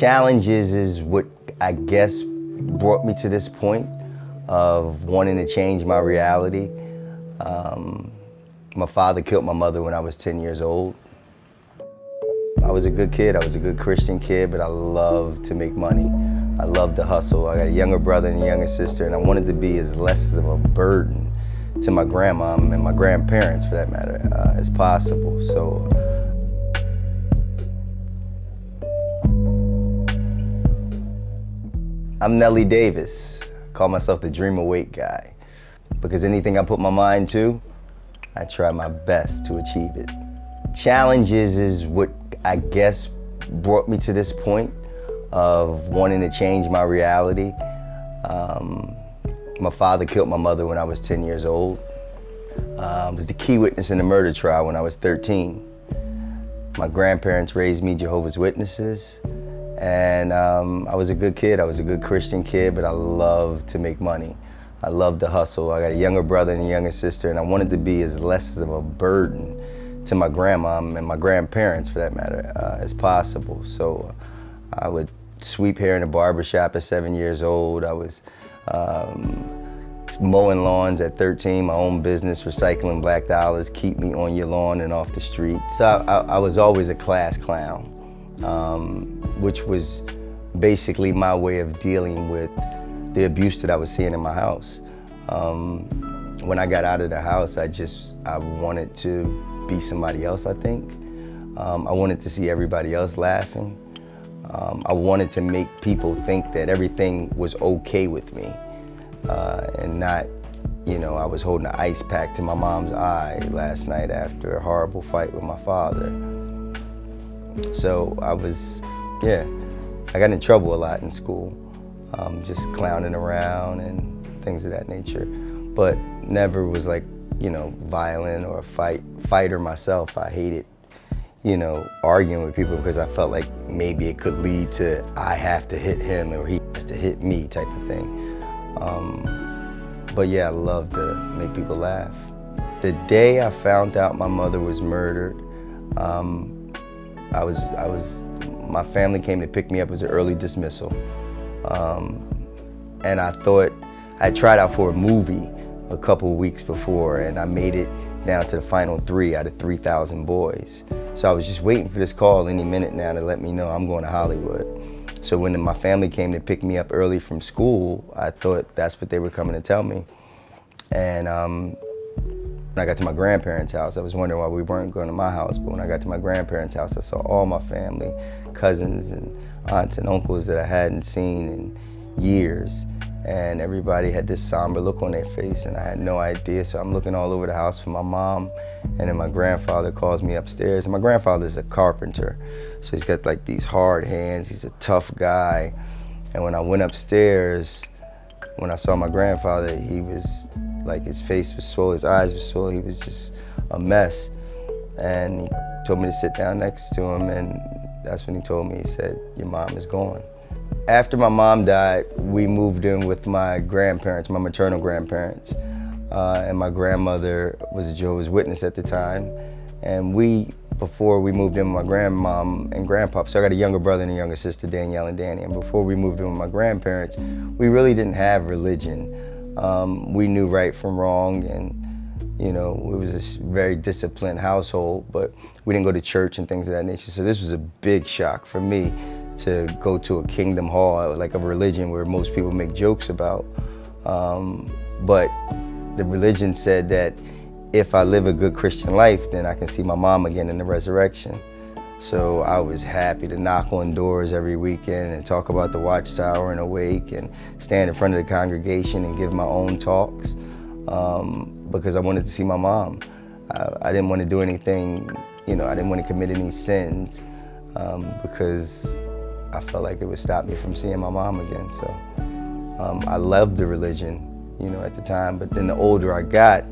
Challenges is what I guess brought me to this point of wanting to change my reality. My father killed my mother when I was 10 years old. I was a good kid, I was a good Christian kid, but I loved to make money. I loved to hustle. I got a younger brother and a younger sister, and I wanted to be as less of a burden to my grandma and my grandparents, for that matter, as possible. So, I'm Nellie Davis. I call myself the Dream Awake guy, because anything I put my mind to, I try my best to achieve it. Challenges is what I guess brought me to this point of wanting to change my reality. My father killed my mother when I was 10 years old. I was the key witness in the murder trial when I was 13. My grandparents raised me Jehovah's Witnesses, and I was a good kid. I was a good Christian kid, but I loved to make money. I loved to hustle. I got a younger brother and a younger sister, and I wanted to be as less of a burden to my grandma and my grandparents, for that matter, as possible. So I would sweep hair in a barber shop at 7 years old. I was mowing lawns at 13, my own business, recycling black dollars, keep me on your lawn and off the street. So I was always a class clown, which was basically my way of dealing with the abuse that I was seeing in my house. When I got out of the house, I wanted to be somebody else, I think. I wanted to see everybody else laughing. I wanted to make people think that everything was okay with me, and not, I was holding an ice pack to my mom's eye last night after a horrible fight with my father. So I got in trouble a lot in school, just clowning around and things of that nature, but never was like, violent or a fighter myself. I hated, arguing with people because I felt like maybe it could lead to I have to hit him or he has to hit me type of thing. But yeah, I love to make people laugh. The day I found out my mother was murdered, my family came to pick me up as an early dismissal. And I thought, I tried out for a movie a couple weeks before, and I made it down to the final 3 out of 3,000 boys. So I was just waiting for this call any minute now to let me know I'm going to Hollywood. So when my family came to pick me up early from school, I thought that's what they were coming to tell me. And when I got to my grandparents' house, I was wondering why we weren't going to my house, but when I got to my grandparents' house, I saw all my family, cousins and aunts and uncles that I hadn't seen in years. And everybody had this somber look on their face, and I had no idea. So I'm looking all over the house for my mom, and then my grandfather calls me upstairs. And my grandfather's a carpenter, so he's got like these hard hands. He's a tough guy. And when I went upstairs, when I saw my grandfather, he was like, his face was swollen, his eyes were swollen. He was just a mess. And he told me to sit down next to him, and that's when he told me, he said, "Your mom is gone." After my mom died, we moved in with my grandparents, my maternal grandparents. And my grandmother was a Jehovah's Witness at the time. And before we moved in with my grandmom and grandpop, so I got a younger brother and a younger sister, Danielle and Danny. And before we moved in with my grandparents, we really didn't have religion. We knew right from wrong, and it was a very disciplined household, but we didn't go to church and things of that nature. So this was a big shock for me to go to a kingdom hall, like a religion where most people make jokes about. But the religion said that if I live a good Christian life, then I can see my mom again in the resurrection. So I was happy to knock on doors every weekend and talk about the Watchtower and Awake and stand in front of the congregation and give my own talks, because I wanted to see my mom. I didn't want to do anything, I didn't want to commit any sins, because I felt like it would stop me from seeing my mom again. So I loved the religion, at the time, but then the older I got,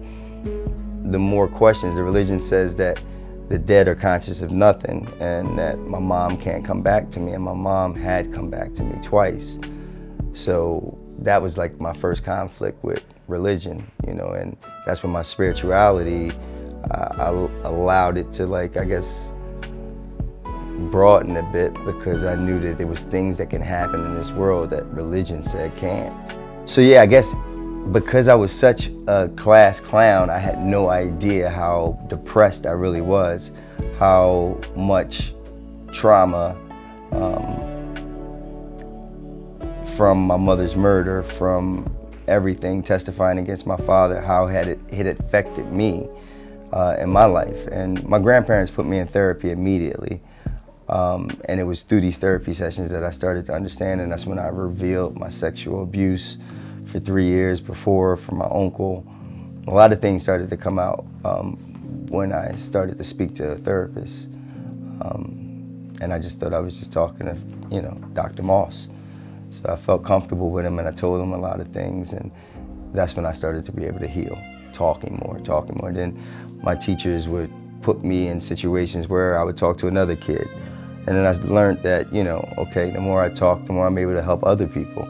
the more questions. The religion says that the dead are conscious of nothing, and that my mom can't come back to me, and my mom had come back to me twice. So that was like my first conflict with religion, and that's when my spirituality, I allowed it to, like, I guess, broadened a bit because I knew that there was things that can happen in this world that religion said can't. So yeah, I guess because I was such a class clown, I had no idea how depressed I really was, how much trauma from my mother's murder, from everything, testifying against my father, how it affected me in my life. And my grandparents put me in therapy immediately. And it was through these therapy sessions that I started to understand, and that's when I revealed my sexual abuse for 3 years before from my uncle. A lot of things started to come out when I started to speak to a therapist. And I just thought I was just talking to, you know, Dr. Moss. So I felt comfortable with him, and I told him a lot of things, and that's when I started to be able to heal, talking more. Then my teachers would put me in situations where I would talk to another kid. And then I learned that, you know, okay, the more I talk, the more I'm able to help other people.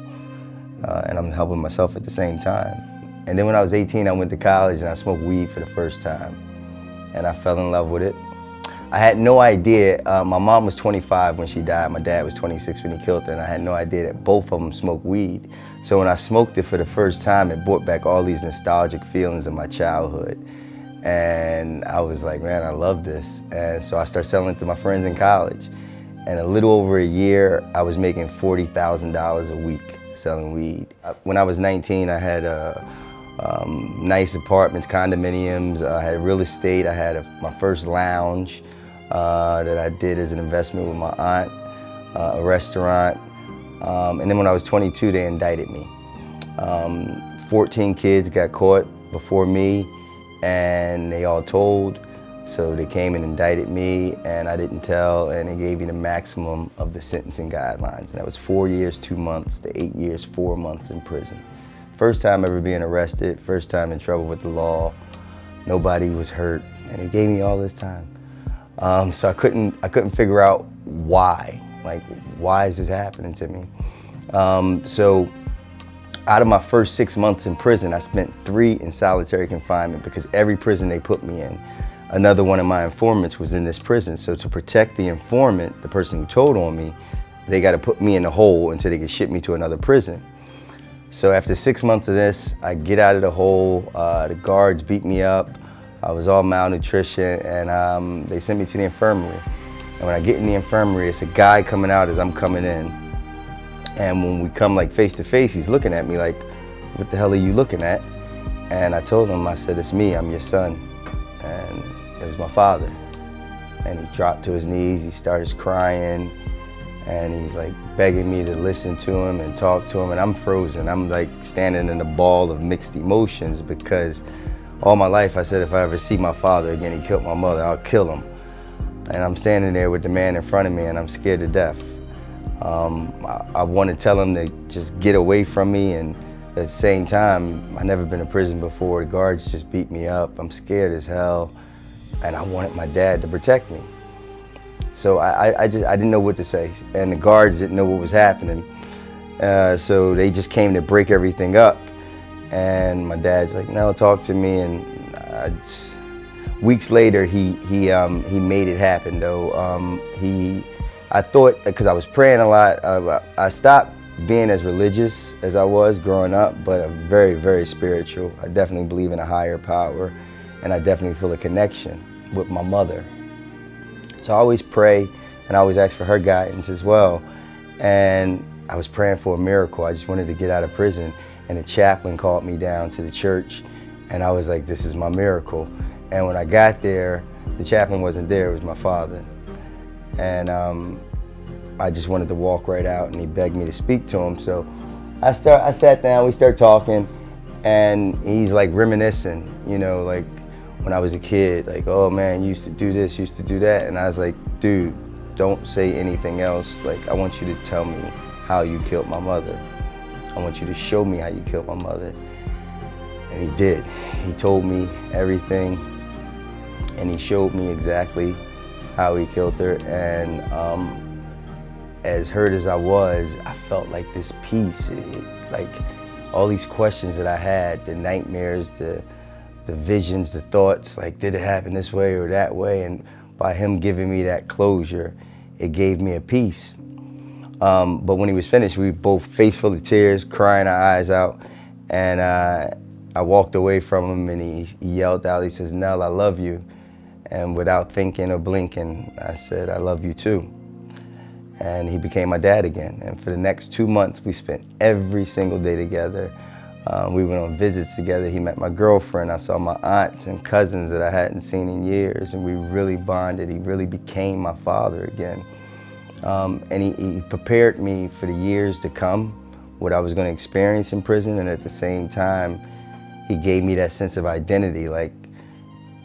And I'm helping myself at the same time. And then when I was 18, I went to college and I smoked weed for the first time. And I fell in love with it. I had no idea, my mom was 25 when she died, my dad was 26 when he killed her, and I had no idea that both of them smoked weed. So when I smoked it for the first time, it brought back all these nostalgic feelings of my childhood. And I was like, man, I love this. And so I started selling it to my friends in college. And a little over a year, I was making $40,000 a week selling weed. When I was 19, I had nice apartments, condominiums, I had real estate, I had my first lounge that I did as an investment with my aunt, a restaurant. And then when I was 22, they indicted me. 14 kids got caught before me, and they all told. So they came and indicted me, and I didn't tell, and they gave me the maximum of the sentencing guidelines. And that was 4 years, 2 months to 8 years, 4 months in prison. First time ever being arrested, first time in trouble with the law. Nobody was hurt, and they gave me all this time. So I couldn't figure out why. Like, why is this happening to me? So out of my first 6 months in prison, I spent 3 in solitary confinement because every prison they put me in, another one of my informants was in this prison. So to protect the informant, the person who told on me, they got to put me in a hole until they could ship me to another prison. So after 6 months of this, I get out of the hole, the guards beat me up, I was all malnutrition, and they sent me to the infirmary. And when I get in the infirmary, it's a guy coming out as I'm coming in. And when we come like face to face, he's looking at me like, what the hell are you looking at? And I told him, I said, it's me, I'm your son. And it was my father. And he dropped to his knees, he started crying, and he's like begging me to listen to him and talk to him, and I'm frozen. I'm like standing in a ball of mixed emotions because all my life I said if I ever see my father again, he killed my mother, I'll kill him. And I'm standing there with the man in front of me and I'm scared to death. I want to tell him to just get away from me, and at the same time, I've never been in prison before. The guards just beat me up. I'm scared as hell, and I wanted my dad to protect me. So I didn't know what to say, and the guards didn't know what was happening. So they just came to break everything up, and my dad's like, "No, talk to me." And weeks later, he made it happen though. I thought, because I was praying a lot, I stopped being as religious as I was growing up, but I'm very, very spiritual. I definitely believe in a higher power, and I definitely feel a connection with my mother. So I always pray, and I always ask for her guidance as well. And I was praying for a miracle. I just wanted to get out of prison, and the chaplain called me down to the church, and I was like, this is my miracle. And when I got there, the chaplain wasn't there, it was my father. And I just wanted to walk right out, and he begged me to speak to him. So I sat down, we started talking, and he's like reminiscing, you know, like when I was a kid, like, oh man, you used to do this, used to do that. And I was like, dude, don't say anything else. Like, I want you to tell me how you killed my mother. I want you to show me how you killed my mother. And he did. He told me everything, and he showed me exactly how he killed her. And as hurt as I was, I felt like this peace. Like all these questions that I had, the nightmares, the visions, the thoughts, like did it happen this way or that way? And by him giving me that closure, it gave me a peace. But when he was finished, we both face full of tears, crying our eyes out. And I walked away from him, and he yelled out, he says, "Nell, I love you." And without thinking or blinking, I said, "I love you too." And he became my dad again. And for the next 2 months, we spent every single day together. We went on visits together. He met my girlfriend. I saw my aunts and cousins that I hadn't seen in years, and we really bonded. He really became my father again. And he prepared me for the years to come, what I was going to experience in prison, and at the same time, he gave me that sense of identity, like,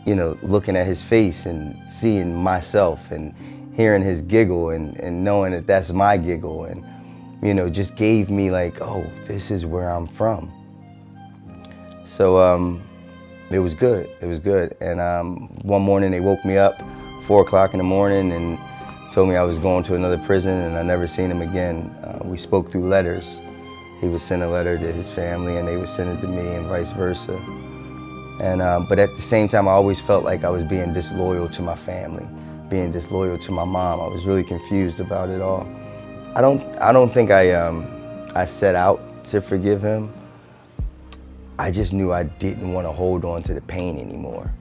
you know, looking at his face and seeing myself and hearing his giggle and knowing that that's my giggle, and, you know, just gave me like, oh, this is where I'm from. So it was good, it was good. And one morning they woke me up, 4 o'clock in the morning, and told me I was going to another prison, and I never seen him again. We spoke through letters. He would send a letter to his family, and they would send it to me, and vice versa. And but at the same time, I always felt like I was being disloyal to my family, being disloyal to my mom. I was really confused about it all. I don't think I set out to forgive him. I just knew I didn't want to hold on to the pain anymore.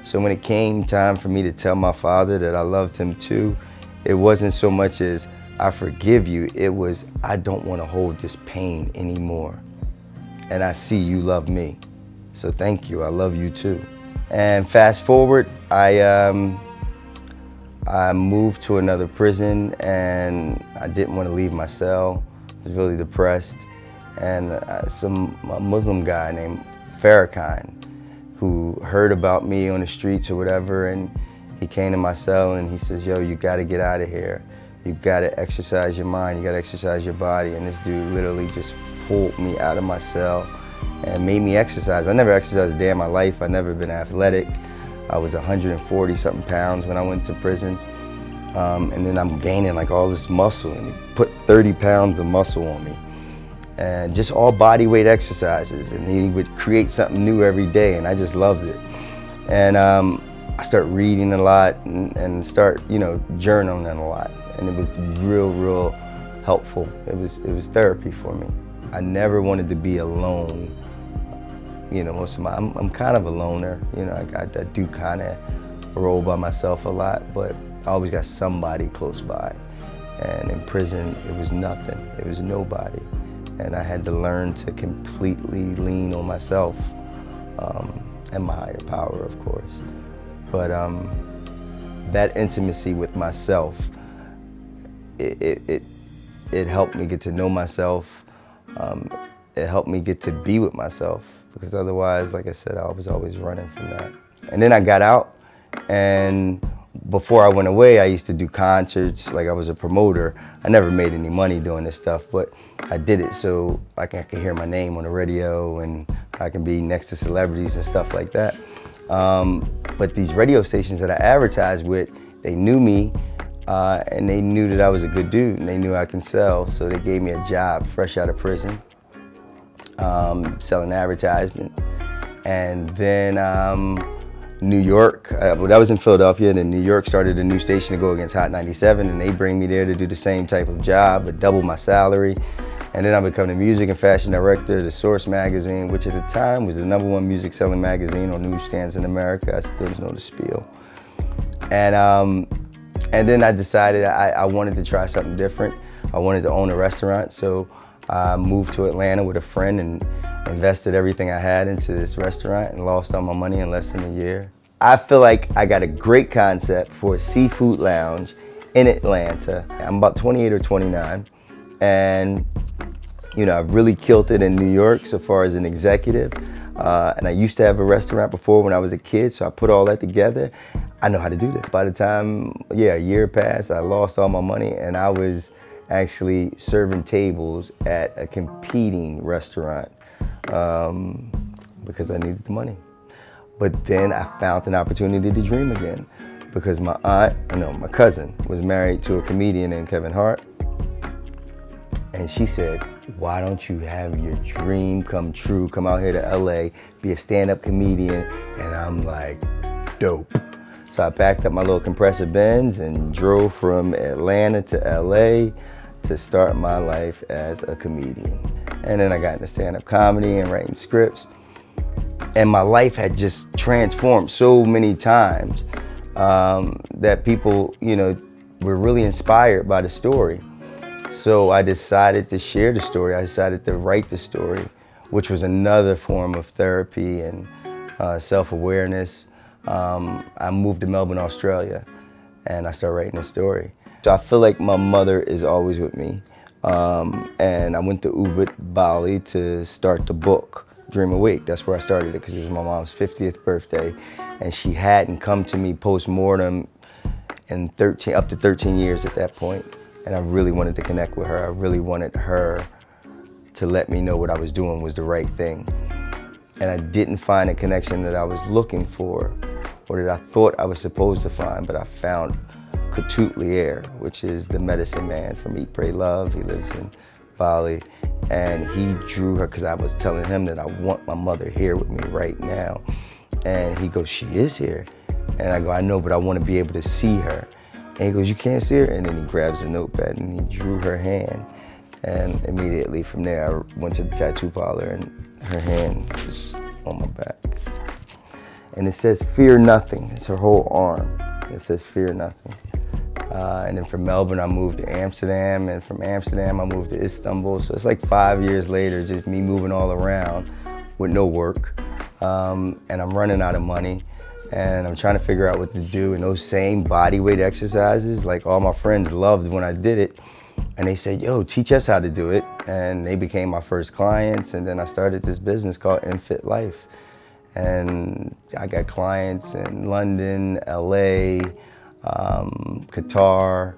So when it came time for me to tell my father that I loved him too, it wasn't so much as I forgive you, it was I don't want to hold this pain anymore. And I see you love me. So thank you, I love you too. And fast forward, I moved to another prison, and I didn't want to leave my cell. I was really depressed. And a Muslim guy named Farrakhan, who heard about me on the streets or whatever, and he came to my cell and he says, "Yo, you gotta get out of here. You gotta exercise your mind, you gotta exercise your body." And this dude literally just pulled me out of my cell and made me exercise. I never exercised a day in my life. I've never been athletic. I was 140 something pounds when I went to prison. And then I'm gaining like all this muscle, and he put 30 pounds of muscle on me. And just all body weight exercises, and he would create something new every day, and I just loved it. And I started reading a lot and start, you know, journaling a lot, and it was real helpful. It was therapy for me. I never wanted to be alone. You know, I'm kind of a loner. You know, I do kind of roll by myself a lot, but I always got somebody close by. And in prison, it was nothing. It was nobody. And I had to learn to completely lean on myself and my higher power, of course. But that intimacy with myself, it helped me get to know myself. It helped me get to be with myself, because otherwise, like I said, I was always running from that. And then I got out, and before I went away, I used to do concerts, like I was a promoter. I never made any money doing this stuff, but I did it so like I could hear my name on the radio, and I can be next to celebrities and stuff like that. But these radio stations that I advertised with, they knew me, and they knew that I was a good dude, and they knew I can sell, so they gave me a job fresh out of prison, selling advertisement. And then New York, well, I was in Philadelphia, and then New York started a new station to go against Hot 97, and they bring me there to do the same type of job, but double my salary. And then I become the music and fashion director of the Source magazine, which at the time was the #1 music selling magazine on newsstands in America. I still know the spiel. And then I decided I wanted to try something different. I wanted to own a restaurant, so I moved to Atlanta with a friend and invested everything I had into this restaurant and lost all my money in less than a year. I feel like I got a great concept for a seafood lounge in Atlanta. I'm about 28 or 29, and you know, I've really killed it in New York so far as an executive. And I used to have a restaurant before when I was a kid, so I put all that together. I know how to do this. By the time, a year passed, I lost all my money, and I was actually serving tables at a competing restaurant because I needed the money. But then I found an opportunity to dream again, because my cousin was married to a comedian named Kevin Hart. And she said, "Why don't you have your dream come true? Come out here to LA, be a stand-up comedian." And I'm like, dope. So I packed up my little compressor Benz and drove from Atlanta to LA to start my life as a comedian. And then I got into stand-up comedy and writing scripts. And my life had just transformed so many times that people, were really inspired by the story. So I decided to share the story. I decided to write the story, which was another form of therapy and self-awareness. I moved to Melbourne, Australia, and I started writing the story. So I feel like my mother is always with me. And I went to Ubud, Bali to start the book, Dream Awake. That's where I started it, because it was my mom's 50th birthday, and she hadn't come to me post-mortem in up to 13 years at that point. And I really wanted to connect with her. I really wanted her to let me know what I was doing was the right thing. And I didn't find a connection that I was looking for or that I thought I was supposed to find, but I found Ketut Lier, which is the medicine man from Eat, Pray, Love. He lives in Bali. And he drew her, because I was telling him that I want my mother here with me right now. And he goes, she is here. And I go, I know, but I want to be able to see her. And he goes, you can't see her? And then he grabs a notepad and he drew her hand. And immediately from there, I went to the tattoo parlor and her hand was on my back. And it says, fear nothing. It's her whole arm. It says, fear nothing. And then from Melbourne, I moved to Amsterdam, and from Amsterdam, I moved to Istanbul. So it's like 5 years later, just me moving all around with no work. And I'm running out of money, and I'm trying to figure out what to do. And those same body weight exercises, like all my friends loved when I did it. And they said, yo, teach us how to do it. And they became my first clients. And then I started this business called Infit Life. And I got clients in London, LA, Qatar,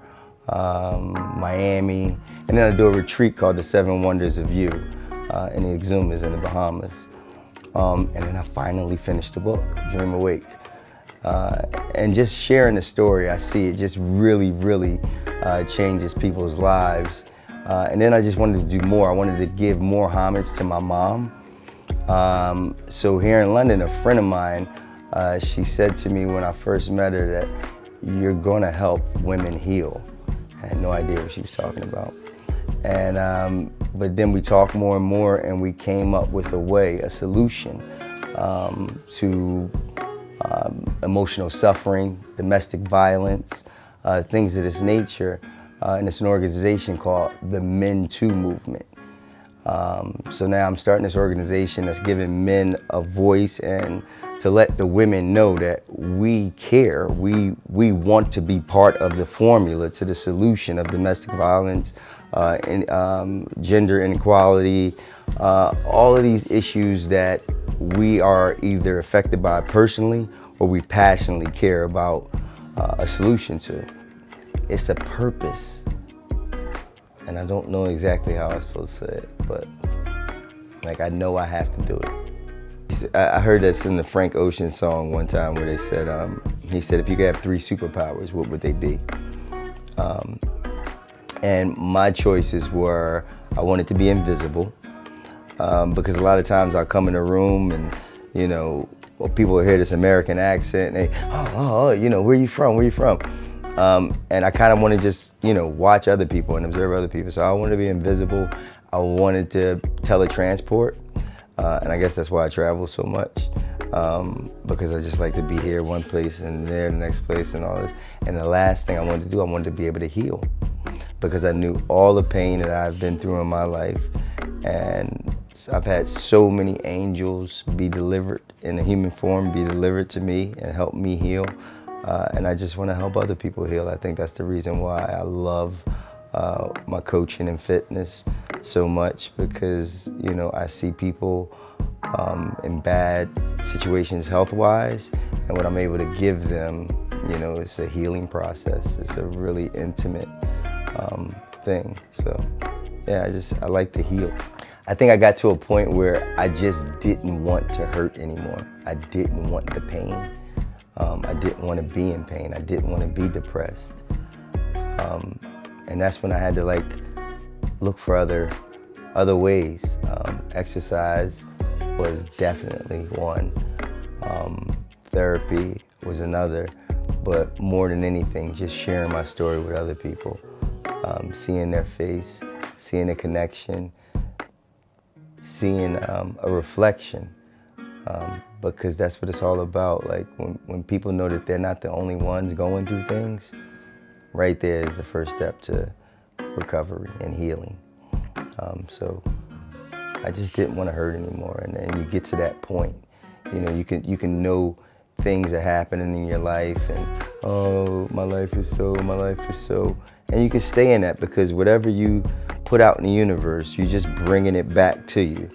Miami, and then I do a retreat called the 7 Wonders of You in the Exumas in the Bahamas. And then I finally finished the book, Dream Awake. And just sharing the story, I see it just really, really changes people's lives. And then I just wanted to do more. I wanted to give more homage to my mom. So here in London, a friend of mine, she said to me when I first met her that you're gonna help women heal. I had no idea what she was talking about. And, but then we talked more and more, and we came up with a solution to emotional suffering, domestic violence, things of this nature. And it's an organization called the Men Too Movement. So now I'm starting this organization that's giving men a voice and to let the women know that we care. We want to be part of the formula to the solution of domestic violence, gender inequality, all of these issues that we are either affected by personally or we passionately care about a solution to. It's a purpose. And I don't know exactly how I'm supposed to say it, but like I know I have to do it. I heard this in the Frank Ocean song one time where they said, he said, if you could have 3 superpowers, what would they be? And my choices were, I wanted to be invisible, because a lot of times I come in a room and, people hear this American accent and they, where you from, where you from? And I kind of want to just, watch other people and observe other people. So I wanted to be invisible. I wanted to teletransport. And I guess that's why I travel so much, because I just like to be here one place and there the next place and all this. And the last thing I wanted to do, I wanted to be able to heal, because I knew all the pain that I've been through in my life. And I've had so many angels be delivered in a human form, be delivered to me and help me heal. And I just want to help other people heal. I think that's the reason why I love my coaching and fitness so much, because I see people in bad situations health-wise, and what I'm able to give them, it's a healing process. It's a really intimate thing. So yeah, I like to heal. I think I got to a point where I just didn't want to hurt anymore. I didn't want the pain. I didn't want to be in pain. I didn't want to be depressed. And that's when I had to look for other ways. Exercise was definitely one. Therapy was another. but more than anything, just sharing my story with other people, seeing their face, seeing a connection, seeing a reflection, because that's what it's all about. Like when people know that they're not the only ones going through things, right there is the first step to recovery and healing. So I just didn't want to hurt anymore, and then you get to that point, you know, you can know things are happening in your life, and oh, my life is so, and you can stay in that, because whatever you put out in the universe, you're just bringing it back to you.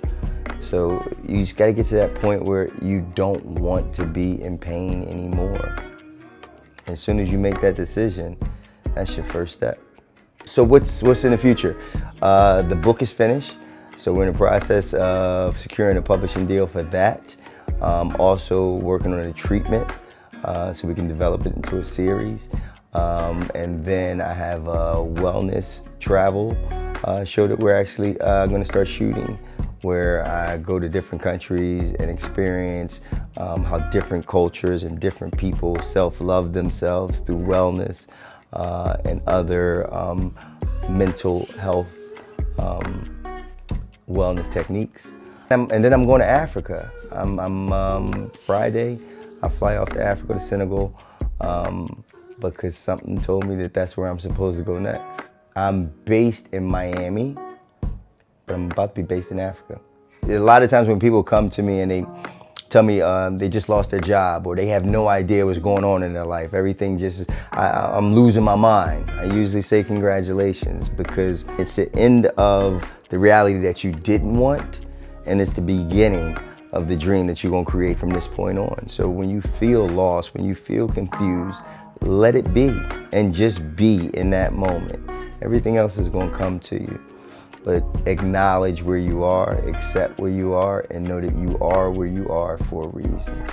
So you just got to get to that point where you don't want to be in pain anymore. As soon as you make that decision, that's your first step. So what's in the future? The book is finished, so we're in the process of securing a publishing deal for that. Also working on a treatment, so we can develop it into a series. And then I have a wellness travel show that we're actually going to start shooting, where I go to different countries and experience how different cultures and different people self-love themselves through wellness and other mental health wellness techniques. And then I'm going to Africa. Friday, I fly off to Africa, to Senegal, because something told me that that's where I'm supposed to go next. I'm based in Miami, but I'm about to be based in Africa. A lot of times when people come to me and they tell me they just lost their job, or they have no idea what's going on in their life, everything just, I'm losing my mind, I usually say congratulations, because it's the end of the reality that you didn't want, and it's the beginning of the dream that you're going to create from this point on. So when you feel lost, when you feel confused, let it be, and just be in that moment. Everything else is going to come to you. But acknowledge where you are, accept where you are, and know that you are where you are for a reason.